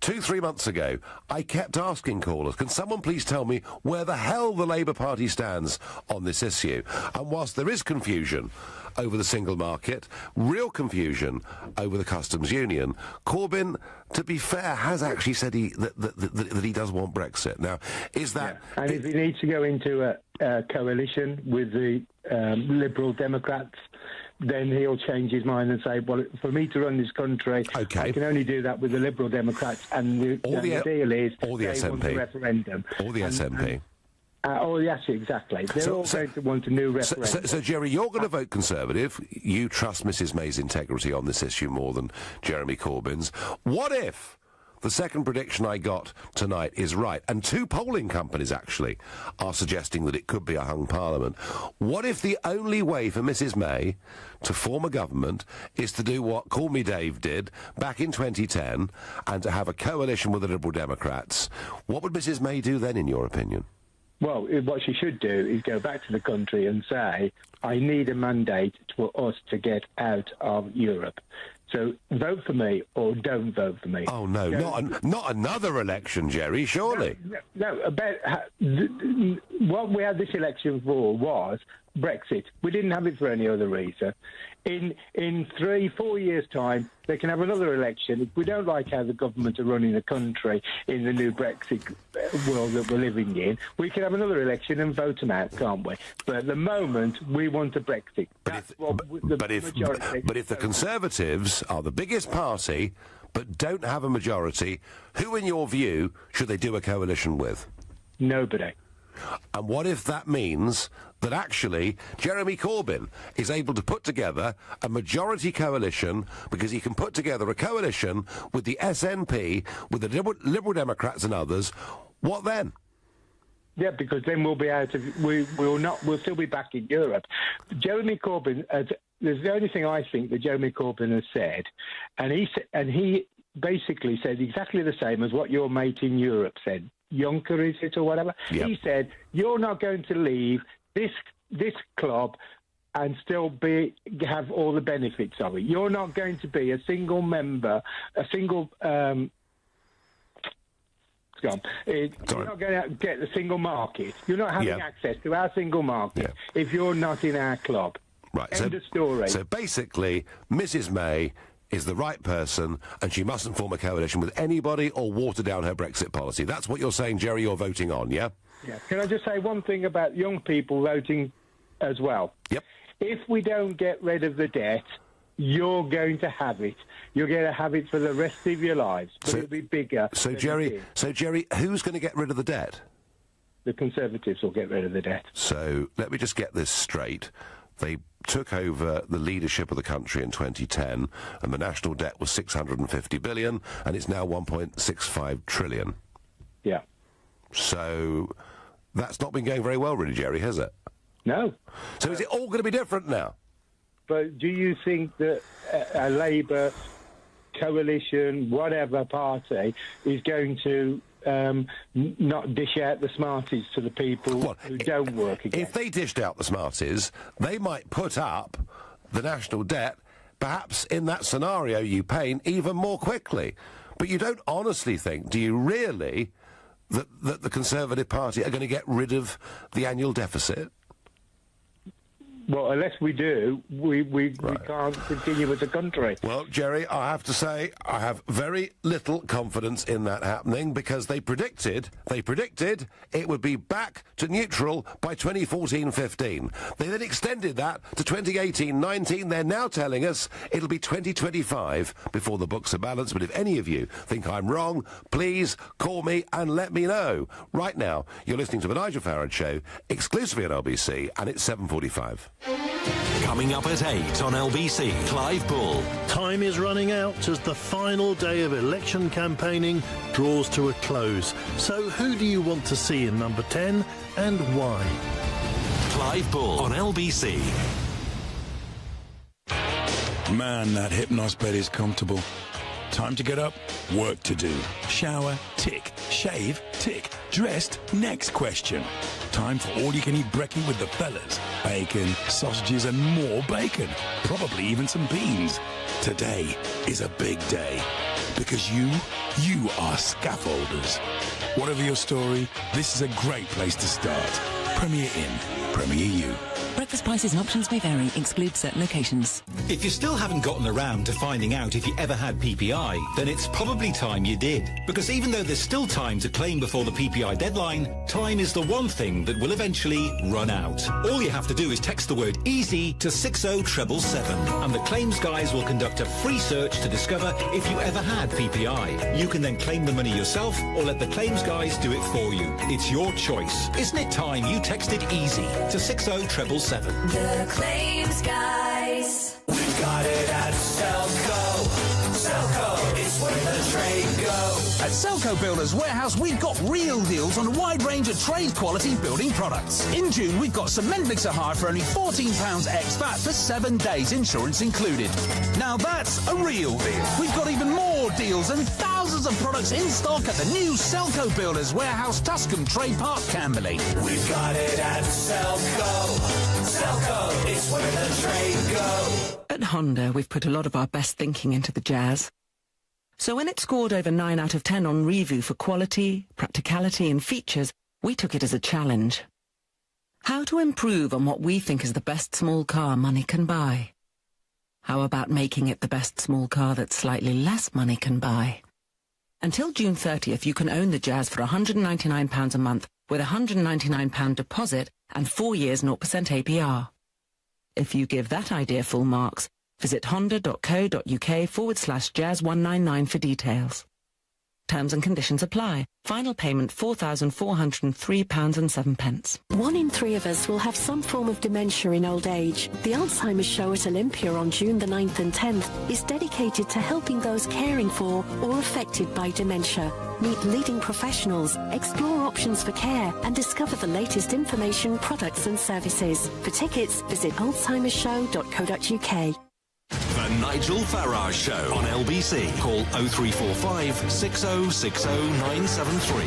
2-3 months ago, I kept asking callers, can someone please tell me where the hell the Labour Party stands on this issue? And whilst there is confusion over the single market, real confusion over the customs union, Corbyn, to be fair, has actually said that he does want Brexit. Now, is that... Yeah. And if he needs to go into a coalition with the Liberal Democrats, then he'll change his mind and say, well, for me to run this country, I can only do that with the Liberal Democrats, and the deal is or the they want a referendum. Or the SNP. Yes, exactly. They're all going to want a new referendum. So, Jerry, you're going to vote Conservative. You trust Mrs May's integrity on this issue more than Jeremy Corbyn's. What if the second prediction I got tonight is right, and 2 polling companies, actually, are suggesting that it could be a hung parliament? What if the only way for Mrs May to form a government is to do what Call Me Dave did back in 2010, and to have a coalition with the Liberal Democrats? What would Mrs May do then, in your opinion? Well, what she should do is go back to the country and say, I need a mandate for us to get out of Europe. So vote for me or don't vote for me. Oh, no, not another election, Jerry, surely. No, what we had this election for was Brexit. We didn't have it for any other reason. In 3-4 years' time, they can have another election. If we don't like how the government are running the country in the new Brexit world that we're living in, we can have another election and vote them out, can't we? But at the moment, we want a Brexit. But if the Conservatives are the biggest party but don't have a majority, who, in your view, should they do a coalition with? Nobody. And what if that means that actually Jeremy Corbyn is able to put together a majority coalition, because he can put together a coalition with the SNP, with the Liberal Democrats and others? What then? Yeah, because then we'll be out of... We'll still be back in Europe. Jeremy Corbyn... there's the only thing I think that Jeremy Corbyn has said, and he basically said exactly the same as what your mate in Europe said. Juncker, is it, or whatever? Yep. He said, you're not going to leave this club and still have all the benefits of it. You're not going to be a single member, you're not going to get the single market. You're not having access to our single market if you're not in our club. Right. End of story. So basically, Mrs May is the right person, and she mustn't form a coalition with anybody or water down her Brexit policy. That's what you're saying, Jerry, you're voting on, yeah? Yeah. Can I just say one thing about young people voting as well? Yep. If we don't get rid of the debt, you're going to have it. You're going to have it for the rest of your lives, but it'll be bigger. So, Jerry, who's going to get rid of the debt? The Conservatives will get rid of the debt. So, let me just get this straight. They took over the leadership of the country in 2010, and the national debt was $650 billion, and it's now $1.65 trillion. Yeah. So that's not been going very well, really, Jerry, has it? No. So is it all going to be different now? But do you think that a Labour coalition, whatever party, is going to not dish out the Smarties to the people who don't work again? If they dished out the Smarties, they might put up the national debt, perhaps in that scenario you paint, even more quickly. But you don't honestly think, do you really, that the Conservative Party are going to get rid of the annual deficit? Well, unless we do, we can't continue with the country. Well, Jerry, I have to say, I have very little confidence in that happening, because they predicted it would be back to neutral by 2014-15. They then extended that to 2018-19. They're now telling us it'll be 2025 before the books are balanced. But if any of you think I'm wrong, please call me and let me know. Right now, you're listening to The Nigel Farage Show, exclusively on LBC, and it's 7:45. Coming up at 8 on LBC, Clive Bull. Time is running out as the final day of election campaigning draws to a close. So who do you want to see in number 10 and why? Clive Bull on LBC. Man, that Hypnos bed is comfortable. Time to get up, work to do. Shower, tick. Shave, tick. Dressed, next question. Time for all-you-can-eat brekkie with the fellas. Bacon, sausages and more bacon. Probably even some beans. Today is a big day. Because you are scaffolders. Whatever your story, this is a great place to start. Premier Inn. Premier You. Breakfast prices and options may vary. Exclude certain locations. If you still haven't gotten around to finding out if you ever had PPI, then it's probably time you did. Because even though there's still time to claim before the PPI deadline, time is the one thing that will eventually run out. All you have to do is text the word EASY to 60777, and the claims guys will conduct a free search to discover if you ever had PPI. You can then claim the money yourself or let the claims guys do it for you. It's your choice. Isn't it time you texted EASY to 60777? The claims guys. We've got it at Selco. Selco, it's where the trade goes. At Selco Builders Warehouse, we've got real deals on a wide range of trade-quality building products. In June, we've got cement mixer hire for only £14 ex-VAT for 7 days, insurance included. Now that's a real deal. We've got even more deals and thousands of products in stock at the new Selco Builders Warehouse, Tuscombe Trade Park, Camberley. We've got it at Selco. Selco, it's where the trade goes. At Honda, we've put a lot of our best thinking into the Jazz. So when it scored over 9 out of 10 on review for quality, practicality and features, we took it as a challenge. How to improve on what we think is the best small car money can buy? How about making it the best small car that slightly less money can buy? Until June 30th, you can own the Jazz for £199 a month with a £199 deposit and 4 years 0% APR. If you give that idea full marks, visit honda.co.uk/jazz199 for details. Terms and conditions apply. Final payment £4,403.07. 1 in 3 of us will have some form of dementia in old age. The Alzheimer's Show at Olympia on June the 9th and 10th is dedicated to helping those caring for or affected by dementia. Meet leading professionals, explore options for care, and discover the latest information, products and services. For tickets, visit alzheimersshow.co.uk. The Nigel Farage Show on LBC. Call 0345 6060 973.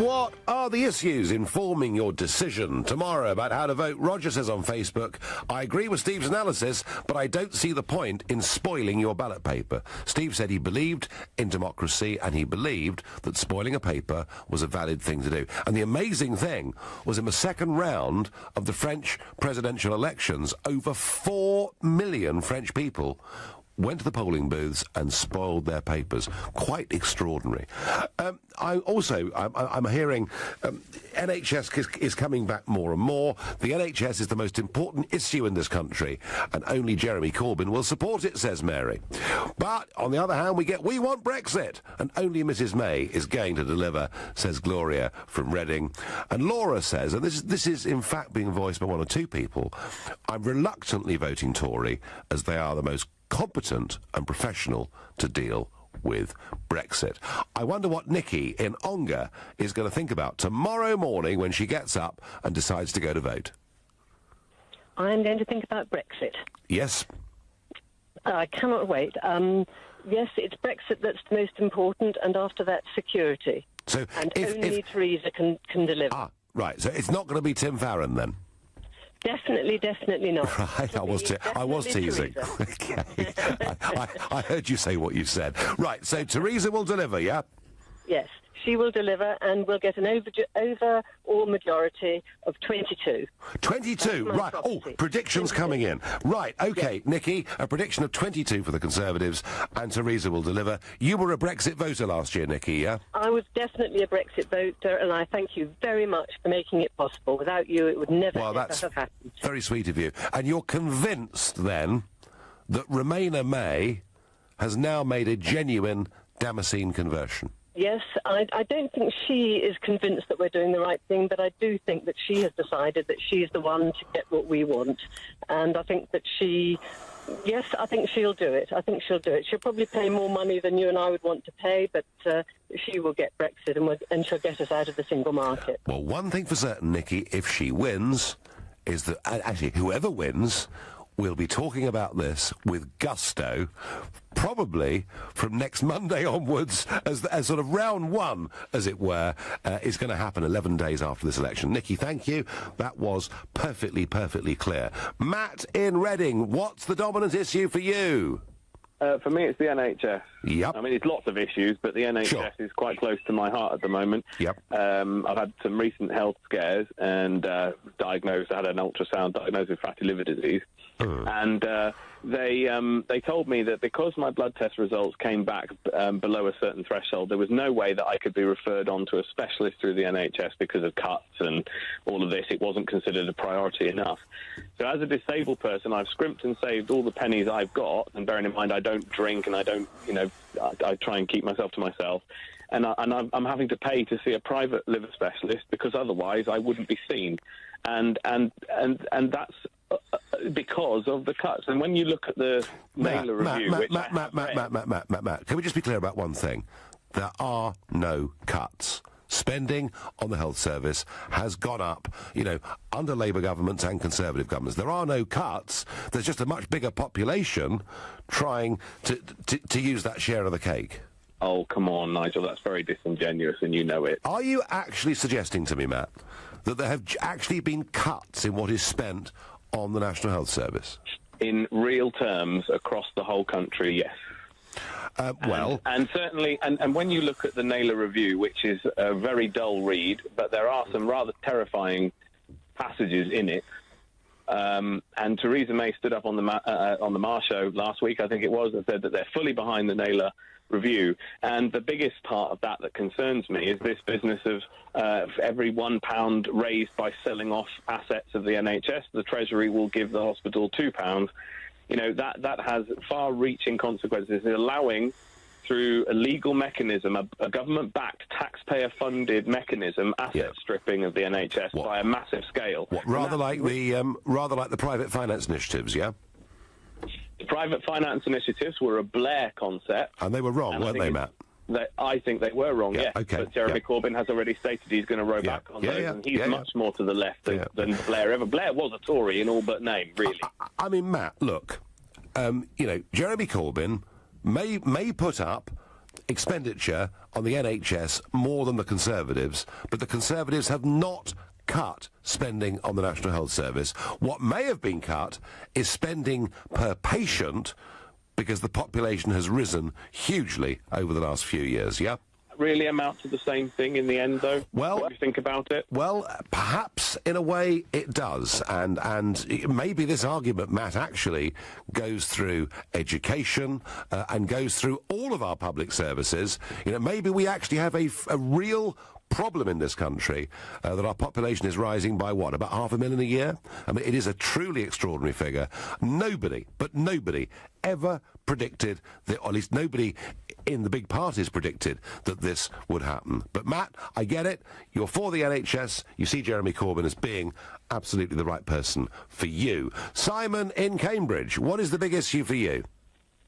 What are the issues informing your decision tomorrow about how to vote? Roger says on Facebook, I agree with Steve's analysis, but I don't see the point in spoiling your ballot paper. Steve said he believed in democracy and he believed that spoiling a paper was a valid thing to do. And the amazing thing was in the second round of the French presidential elections, over 4 million French people went to the polling booths and spoiled their papers. Quite extraordinary. I'm hearing NHS is coming back more and more. The NHS is the most important issue in this country, and only Jeremy Corbyn will support it, says Mary. But, on the other hand, we want Brexit, and only Mrs May is going to deliver, says Gloria from Reading. And Laura says, and this is in fact being voiced by 1 or 2 people, I'm reluctantly voting Tory, as they are the most competent and professional to deal with Brexit. I wonder what Nikki in Ongar is going to think about tomorrow morning when she gets up and decides to go to vote. I'm going to think about Brexit. Yes. I cannot wait. Yes, it's Brexit that's the most important, and after that, security. So and only Theresa can deliver. Ah, right. So it's not going to be Tim Farron then? Definitely not. Right, I was teasing. Okay. I heard you say what you said. Right, so Theresa will deliver, yeah? Yes, she will deliver, and we'll get an overall majority of 22. 22, right. Oh, predictions coming in. Right, OK, yes. Nikki, a prediction of 22 for the Conservatives, and Theresa will deliver. You were a Brexit voter last year, Nikki, yeah? I was definitely a Brexit voter, and I thank you very much for making it possible. Without you, it would never have happened. Very sweet of you. And you're convinced, then, that Remainer May has now made a genuine Damascene conversion? Yes, I don't think she is convinced that we're doing the right thing, but I do think that she has decided that she's the one to get what we want. And I think that I think she'll do it. I think she'll do it. She'll probably pay more money than you and I would want to pay, but she will get Brexit and she'll get us out of the single market. Well, one thing for certain, Nikki, if she wins, is that, actually, whoever wins, we'll be talking about this with gusto, probably from next Monday onwards, as sort of round 1, as it were, is going to happen 11 days after this election. Nikki, thank you. That was perfectly clear. Matt in Reading, what's the dominant issue for you? For me, it's the NHS. Yep. I mean, it's lots of issues, but the NHS is quite close to my heart at the moment. Yep. I've had some recent health scares and I had an ultrasound diagnosed with fatty liver disease. And they told me that because my blood test results came back below a certain threshold, there was no way that I could be referred on to a specialist through the NHS because of cuts and all of this. It wasn't considered a priority enough. So as a disabled person, I've scrimped and saved all the pennies I've got, and bearing in mind I don't drink and I don't, I try and keep myself to myself. And I'm having to pay to see a private liver specialist because otherwise I wouldn't be seen. And that's because of the cuts. And when you look at the Naylor review... Matt, can we just be clear about one thing? There are no cuts. Spending on the health service has gone up, under Labour governments and Conservative governments. There are no cuts. There's just a much bigger population trying to use that share of the cake. Oh, come on, Nigel, that's very disingenuous, and you know it. Are you actually suggesting to me, Matt, that there have actually been cuts in what is spent on the National Health Service? In real terms, across the whole country, yes. And certainly, and when you look at the Naylor review, which is a very dull read, but there are some rather terrifying passages in it. And Theresa May stood up on the Mar show last week, I think it was, and said that they're fully behind the Naylor review. And the biggest part of that concerns me is this business of for every £1 raised by selling off assets of the NHS, the Treasury will give the hospital £2. You know, that has far-reaching consequences, allowing, through a legal mechanism, a government-backed, taxpayer-funded mechanism, asset stripping of the NHS by a massive scale. Rather like the private finance initiatives, yeah? The private finance initiatives were a Blair concept. And they were wrong, weren't they, Matt? I think they were wrong, yes. Okay, but Jeremy Corbyn has already stated he's going to row back on those, and he's much more to the left than Blair ever. Blair was a Tory in all but name, really. I mean, Matt, look, you know, Jeremy Corbyn may put up expenditure on the NHS more than the Conservatives, but the Conservatives have not cut spending on the National Health Service. What may have been cut is spending per patient, because the population has risen hugely over the last few years, yeah? Really amount to the same thing in the end, though? Well, what do you think about it? Well, perhaps in a way it does, and maybe this argument, Matt, actually goes through education and goes through all of our public services. You know, maybe we actually have a real problem in this country that our population is rising by what, about 500,000 a year? I mean, it is a truly extraordinary figure. Nobody ever predicted that, or at least nobody in the big parties predicted that this would happen. But Matt, I get it. You're for the NHS. You see Jeremy Corbyn as being absolutely the right person for you. Simon in Cambridge, what is the big issue for you?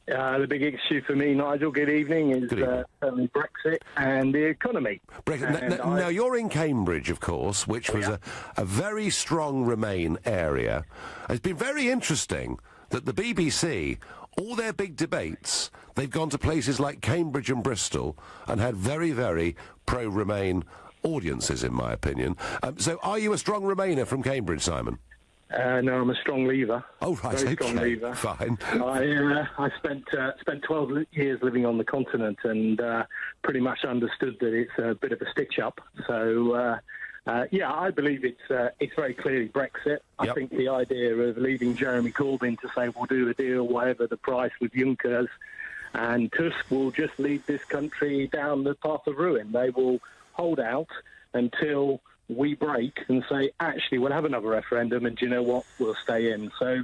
The big issue for me, Nigel, good evening, is certainly Brexit and the economy. Now, you're in Cambridge, of course, which was a very strong Remain area. It's been very interesting that the BBC, all their big debates, they've gone to places like Cambridge and Bristol and had very, very pro-Remain audiences, in my opinion. So are you a strong Remainer from Cambridge, Simon? No, I'm a strong leaver. Oh, right, Very okay, strong lever. Fine. I spent 12 years living on the continent and pretty much understood that it's a bit of a stitch-up. So, I believe it's very clearly Brexit. I think the idea of leaving Jeremy Corbyn to say we'll do a deal, whatever the price, with Juncker and Tusk will just lead this country down the path of ruin. They will hold out until we break and say, actually, we'll have another referendum, and do you know what? We'll stay in. So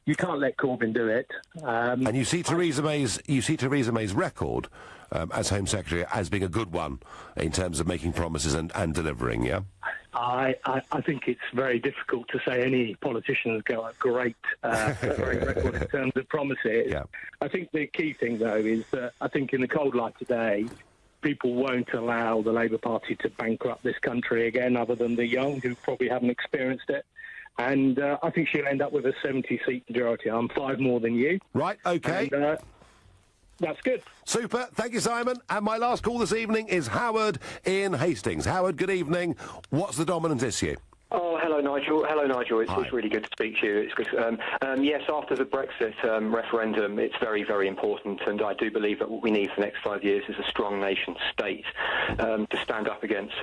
you can't let Corbyn do it. And you see Theresa May's record as Home Secretary as being a good one in terms of making promises and delivering, yeah? I think it's very difficult to say any politician's got a great record in terms of promises. Yeah. I think the key thing, though, is that I think in the cold light today, people won't allow the Labour Party to bankrupt this country again, other than the young, who probably haven't experienced it. And I think she'll end up with a 70-seat majority. I'm 5 more than you. Right, OK. And, that's good. Super. Thank you, Simon. And my last call this evening is Howard in Hastings. Howard, good evening. What's the dominant issue? Oh, hello, Nigel. It's really good to speak to you. It's good. Yes, after the Brexit referendum, it's very, very important, and I do believe that what we need for the next 5 years is a strong nation-state to stand up against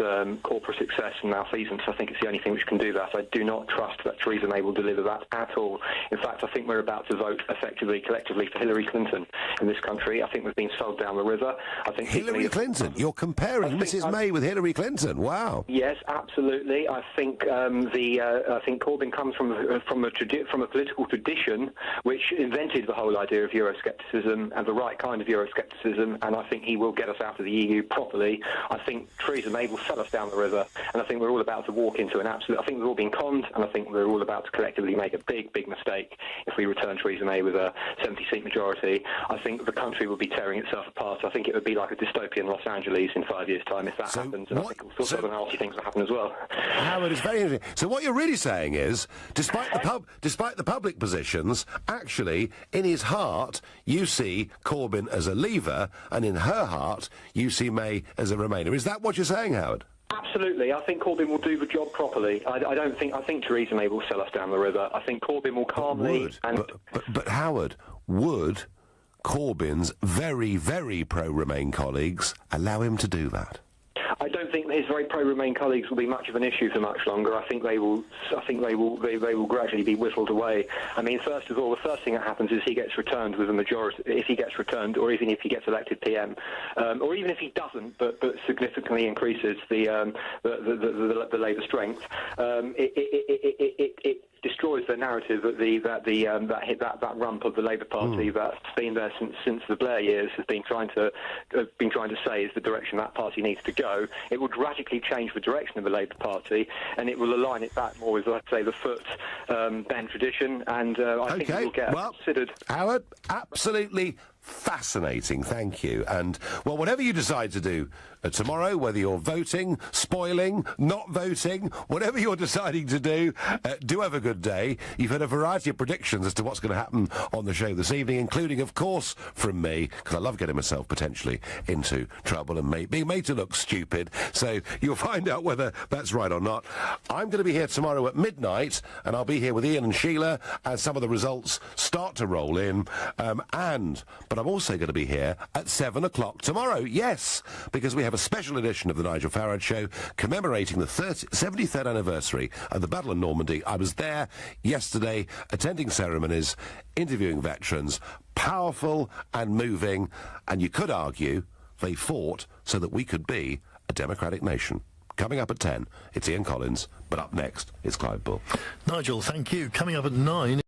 corporate success and malfeasance. I think it's the only thing which can do that. I do not trust that Theresa May will deliver that at all. In fact, I think we're about to vote effectively, collectively, for Hillary Clinton in this country. I think we've been sold down the river. I think Hillary Clinton? You're comparing Mrs. May with Hillary Clinton? Wow. Yes, absolutely. I think I think Corbyn comes from a political tradition which invented the whole idea of Euroscepticism, and the right kind of Euroscepticism, and I think he will get us out of the EU properly. I think Theresa May will sell us down the river, and I think we're all about to walk into an absolute... I think we're all being conned, and I think we're all about to collectively make a big, big mistake if we return Theresa May with a 70-seat majority. I think the country will be tearing itself apart. I think it would be like a dystopian Los Angeles in 5 years' time if that happens, and I think all sorts of nasty things will happen as well. Howard, it's very interesting. So what you're really saying is, despite the public positions, actually, in his heart, you see Corbyn as a leaver, and in her heart, you see May as a Remainer. Is that what you're saying, Howard? Absolutely. I think Corbyn will do the job properly. I think Theresa May will sell us down the river. I think Corbyn will calmly... But Howard, would Corbyn's very, very pro-Remain colleagues allow him to do that? I don't don't think his very pro-Remain colleagues will be much of an issue for much longer. I think they will gradually be whittled away. I mean, first of all, the first thing that happens is he gets returned with a majority. If he gets returned, or even if he gets elected PM, or even if he doesn't, but significantly increases the Labour strength, it destroys the narrative that rump of the Labour Party that's been there since the Blair years has been trying to say is the direction that party needs to go. It will radically change the direction of the Labour Party, and it will align it back more with, let's say, the Foot Ben tradition. And I think it will get considered. Howard, absolutely fascinating, thank you. And, well, whatever you decide to do tomorrow, whether you're voting, spoiling, not voting, whatever you're deciding to do, do have a good day. You've had a variety of predictions as to what's going to happen on the show this evening, including, of course, from me, because I love getting myself potentially into trouble and being made to look stupid. So you'll find out whether that's right or not. I'm going to be here tomorrow at midnight, and I'll be here with Ian and Sheila as some of the results start to roll in. But I'm also going to be here at 7 o'clock tomorrow, yes, because we have a special edition of the Nigel Farage Show commemorating the 73rd anniversary of the Battle of Normandy. I was there yesterday, attending ceremonies, interviewing veterans, powerful and moving, and you could argue they fought so that we could be a democratic nation. Coming up at 10, it's Ian Collins, but up next, it's Clive Bull. Nigel, thank you. Coming up at 9...